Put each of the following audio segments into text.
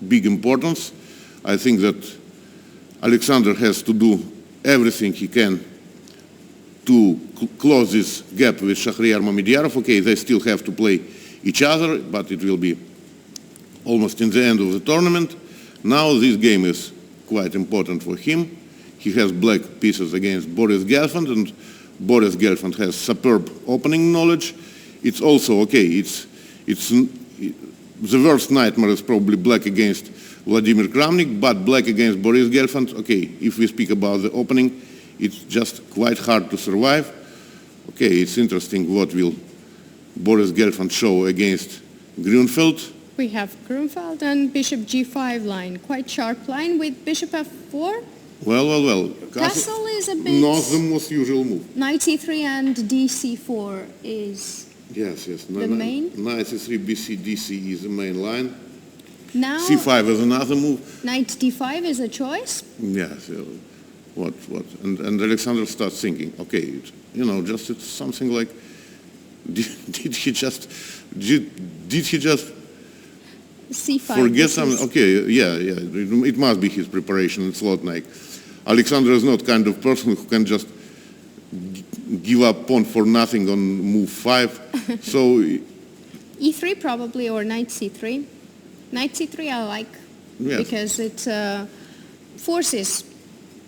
big importance. I think that Alexander has to do everything he can to close this gap with Shahriar Mamediarov. Okay, they still have to play each other, but it will be almost in the end of the tournament. Now this game is quite important for him. He has black pieces against Boris Gelfand, and Boris Gelfand has superb opening knowledge. It's also okay. The worst nightmare is probably black against Vladimir Kramnik, but black against Boris Gelfand. Okay, if we speak about the opening, it's just quite hard to survive. Okay, it's interesting what will Boris Gelfand show against Grunfeld. We have Grunfeld and bishop g5 line, quite sharp line with bishop f4. Well. Castle is a bit... Not the most usual move. Knight c3 and dc4 is yes. the main. Knight c3, bc, dc is the main line. Now c5 is another move. Knight d5 is a choice. Yes. What? And Alexander starts thinking, okay, just it's something like, did he just c5 forget something? Okay, yeah. It must be his preparation in Slotnick. Alexander is not kind of person who can just give up pawn for nothing on move 5. So e3 probably, or knight c3. Knight c3 I like, yes, because it forces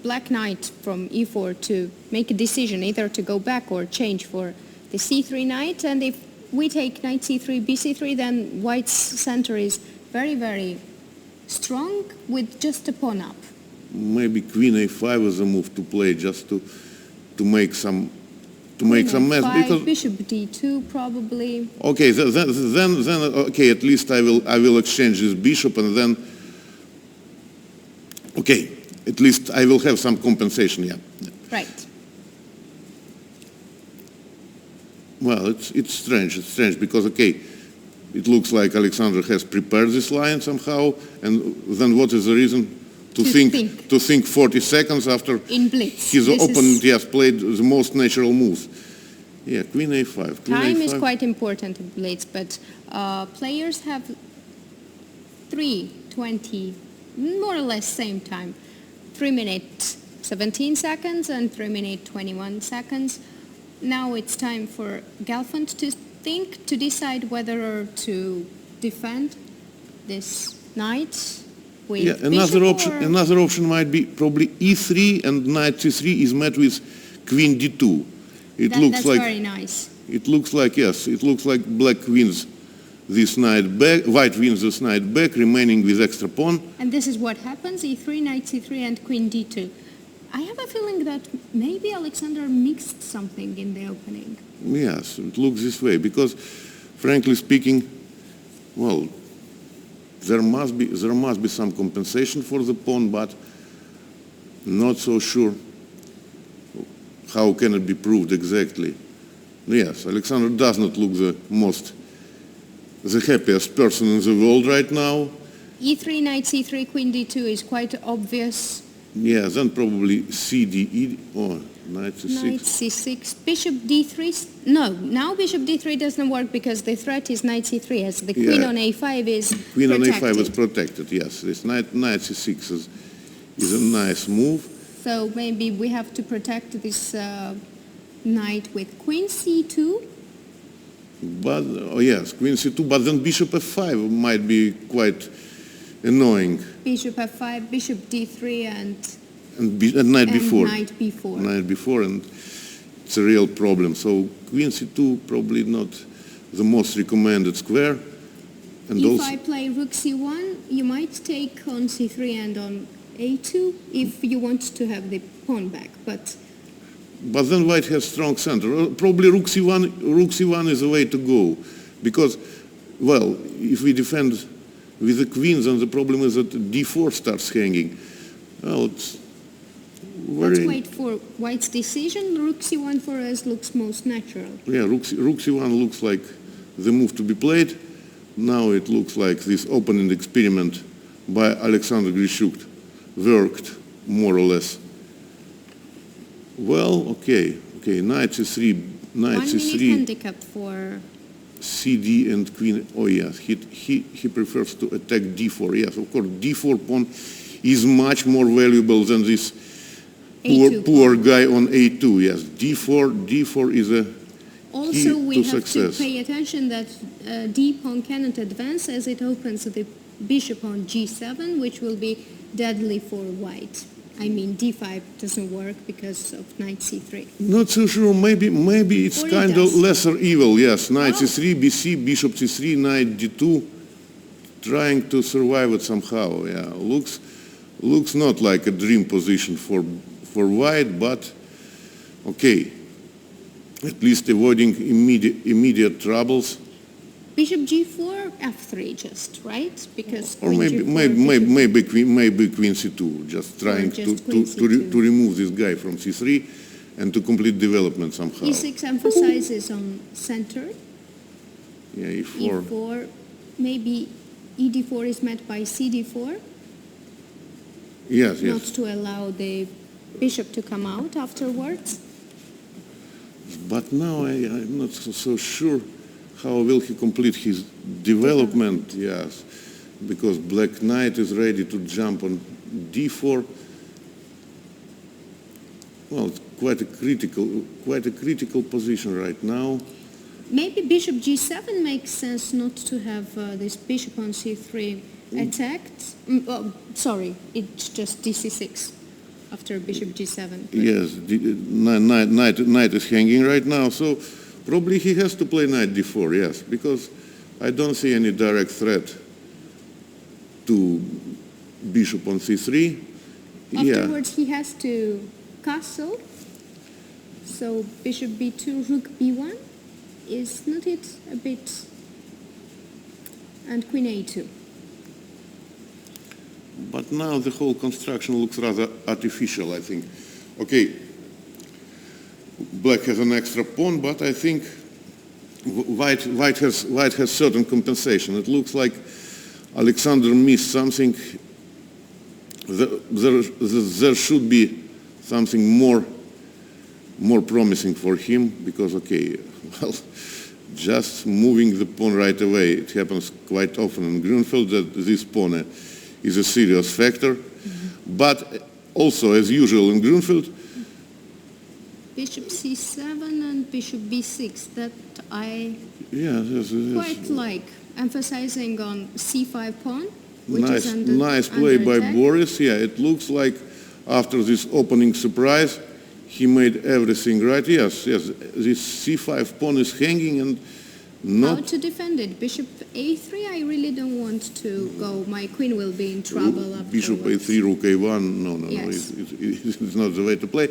black knight from e4 to make a decision, either to go back or change for the c3 knight. And if we take knight c3, bc3, then white's center is very, very strong with just a pawn up. Maybe queen a5 is a move to play, just to make some mess. Because bishop d2 probably. Okay, then okay, at least I will exchange this bishop, and then okay, at least I will have some compensation. Yeah. Right. Well, it's strange. It's strange because okay, it looks like Alexander has prepared this line somehow, and then what is the reason? To think 40 seconds after in Blitz. His opponent has played the most natural moves. Yeah, queen a5. Time is quite important in Blitz, but players have 3:20, more or less same time. 3 minutes 17 seconds and 3 minutes 21 seconds. Now it's time for Gelfand to think, to decide whether to defend this knight. Yeah, another option might be probably e3, and knight c3 is met with queen d2. That's very nice. It looks like, yes, it looks like black wins this knight back, white wins this knight back, remaining with extra pawn. And this is what happens, e3, knight c3 and queen d2. I have a feeling that maybe Alexander mixed something in the opening. Yes, it looks this way, because frankly speaking, well, there must be some compensation for the pawn, but not so sure how can it be proved exactly. Yes, Alexander does not look the happiest person in the world right now. e3, knight c3, queen d2 is quite obvious. Yeah, then probably cd, knight c6. Knight c6, bishop d3. No, now bishop d3 doesn't work because the threat is knight c3, as the queen on a5 is queen protected. on a5 is protected, yes. This knight c6 is a nice move. So maybe we have to protect this knight with queen c2. But, yes, queen c2, but then bishop f5 might be quite annoying. Bishop f5, bishop d3, and knight b4. Knight b4. Knight b4, and it's a real problem. So queen c2 probably not the most recommended square. And if also, I play rook c1, you might take on c3 and on a2 if you want to have the pawn back, but then white has strong center. Probably rook c1 is the way to go, because, well, if we defend with the queens, then the problem is that d4 starts hanging. Well, it's very... Let's wait for white's decision. Rook c1 for us looks most natural. Yeah, rook c1 looks like the move to be played. Now it looks like this opening experiment by Alexander Grischuk worked more or less. Well, okay, knight c3, knight 1 c3. minute handicap for CD and queen. Oh yes, he prefers to attack d4. Yes, of course, d4 pawn is much more valuable than this poor guy on a2. Yes, d4 is a also key we to have success. to pay attention that d pawn cannot advance as it opens the bishop on g7, which will be deadly for white. I mean, d5 doesn't work because of knight c3. Not so sure. Maybe it's Or it kind of does. lesser evil. Yes, knight Oh. c3, bc, bishop c3, knight d2, trying to survive it somehow. Yeah, looks not like a dream position for white, but okay. At least avoiding immediate troubles. Bishop g4, f3 just, right? Because Or queen maybe G4, maybe queen c2, just trying just queen C2. to remove this guy from c3 and to complete development somehow. e6 emphasizes on center. Yeah, e4. e4, maybe ed4 is met by cd4, Yes, not yes. to allow the bishop to come out afterwards. But now I'm not so sure how will he complete his development. Yes, because black knight is ready to jump on d4. Well, it's quite a critical position right now. Maybe bishop g7 makes sense not to have this bishop on c3 attacked. Sorry, it's just dc6 after bishop g7. Yes, knight is hanging right now, so probably he has to play knight d4, yes, because I don't see any direct threat to bishop on c3. Afterwards he has to castle, so bishop b2, rook b1, is not it a bit, and queen a2. But now the whole construction looks rather artificial, I think. Okay, black has an extra pawn, but I think white has certain compensation. It looks like Alexander missed something. There should be something more promising for him, because, okay, well, just moving the pawn right away, it happens quite often in Grunfeld that this pawn is a serious factor. Mm-hmm. But also, as usual in Grunfeld, Bishop c7 and bishop b6, that I yes. quite like, emphasizing on c5 pawn, which Nice, is under nice play under by attack. Boris. Yeah, it looks like after this opening surprise, he made everything right. Yes, this c5 pawn is hanging and How not... to defend it? Bishop a3, I really don't want to go. My queen will be in trouble afterwards. Bishop a3, rook a1, no, Yes. it's not the way to play.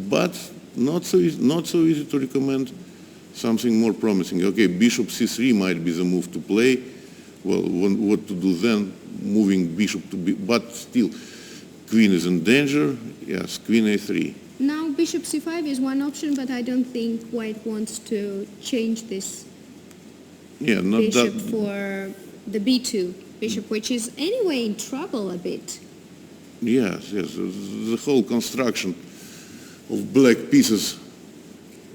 But not so easy to recommend something more promising. Okay, bishop c3 might be the move to play. Well, what to do then? Moving bishop to b, but still, queen is in danger. Yes, queen a3. Now bishop c5 is one option, but I don't think white wants to change this Yeah, not bishop that. for the b2 bishop, which is anyway in trouble a bit. Yes, the whole construction of black pieces.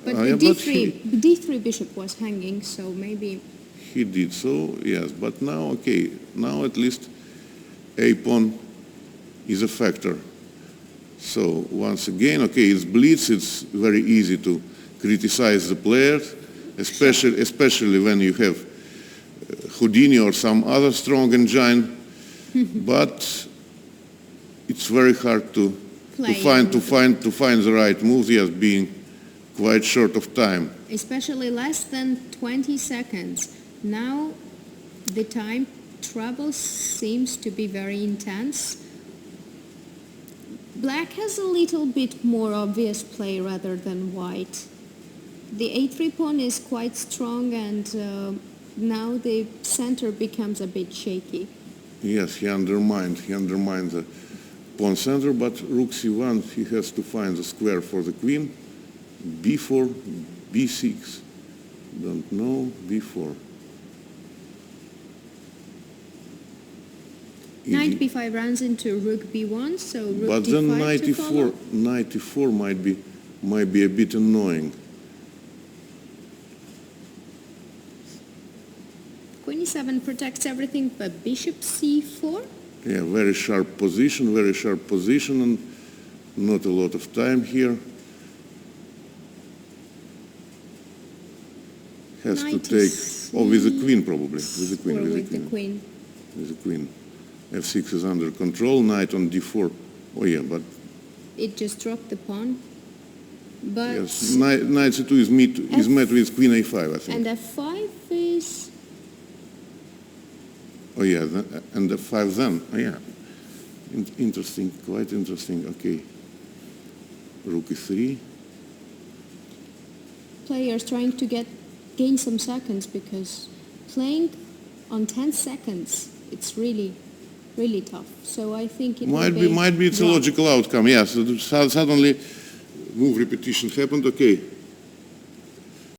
But Yeah, the but d3 bishop was hanging, so maybe... He did so, yes, but now, okay, now at least a pawn is a factor. So once again, okay, it's Blitz, it's very easy to criticize the players, especially when you have Houdini or some other strong engine, but it's very hard to find the right moves, yes, being quite short of time. Especially less than 20 seconds. Now the time trouble seems to be very intense. Black has a little bit more obvious play rather than white. The a3 pawn is quite strong, and now the center becomes a bit shaky. Yes, he undermined the pawn center, but rook c1, he has to find the square for the queen. b4, b6, don't know, b4. Knight b5 runs into rook b1, so rook But d5 then to follow. knight e4 might be a bit annoying. e7 protects everything, but bishop c4? Yeah, very sharp position, and not a lot of time here. Has to take, with the queen probably, with the queen, Or with with the the queen. queen. With the queen. f6 is under control, knight on d4. Oh yeah, but It just dropped the pawn. But yes, knight c2 is met with queen a5, I think. and f5 is... Oh yeah, and f5 then. Oh yeah, interesting, quite interesting. Okay, rook e3. Players trying to gain some seconds, because playing on 10 seconds, it's really tough. So I think it Might be it's a logical outcome. Yes, suddenly move repetition happened. Okay.